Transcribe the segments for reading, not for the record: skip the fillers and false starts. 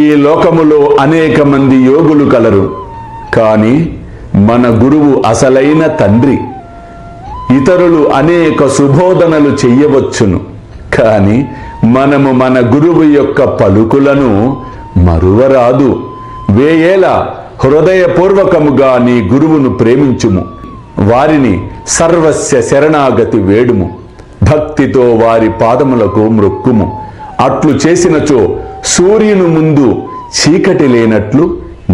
ఈ లోకములో అనేక మంది యోగులు కలరు, కానీ మన గురువు అసలైన తండ్రి. ఇతరులు అనేక సుబోధనలు చెయ్యవచ్చును, కానీ మనము మన గురువు యొక్క పలుకులను మరువరాదు. వేయేల హృదయపూర్వకముగా నీ గురువును ప్రేమించుము, వారిని సర్వస్య శరణాగతి వేడుము, భక్తితో వారి పాదములకు మ్రొక్కుము. అట్లు చేసినచో సూర్యుని ముందు చీకటి లేనట్లు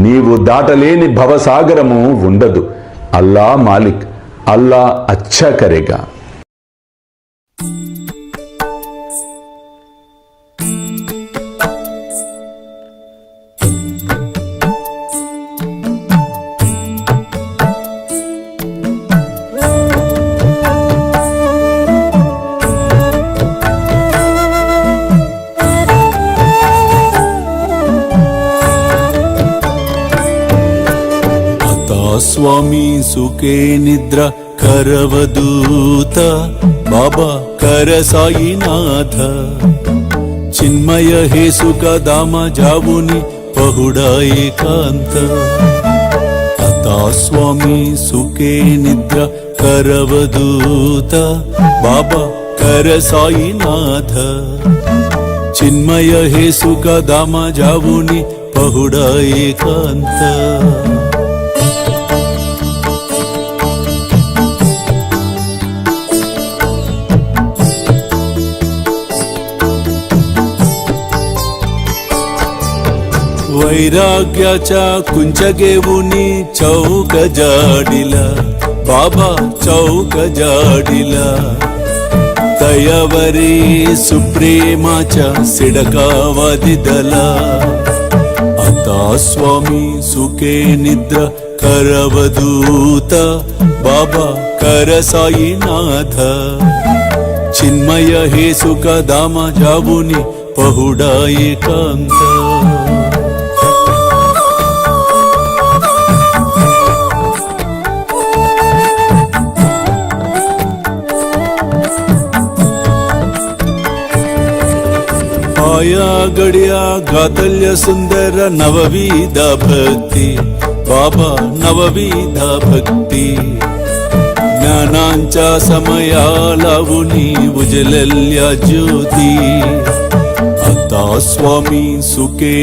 నీవు దాటలేని భవసాగరము ఉండదు. అల్లా మాలిక్, అల్లా అచ్చా కరేగా. స్వామి సుఖే నిద్ర కరవదూత బాబా కర సాయినాథ చిన్మయ హే సుఖ దామ జావుని పహుడా ఏకాంత అతా స్వామి సుఖే నిద్ర కరవదూత బాబా కర సాయినాథ చిన్మయ హే సుఖ దామ జావుని పహుడా ఏకాంత वैराग्याच्या कुंचगेवुनी चौक जाडिला बाबा चौक जाडिला दयावरी सुप्रेमाच्या सिडकावादिदला आता स्वामी सुखे निद्र करवदूत बाबा कर साईनाथ चिन्मय हे सुख दामा जावुनी पहुडा एकांत आया गड्या गातल्य सुंदर नवविधा भक्ती बाबा नवविधा भक्ती ज्ञानांच्या समया लावुनी उजलल्या ज्योती आता स्वामी सुखे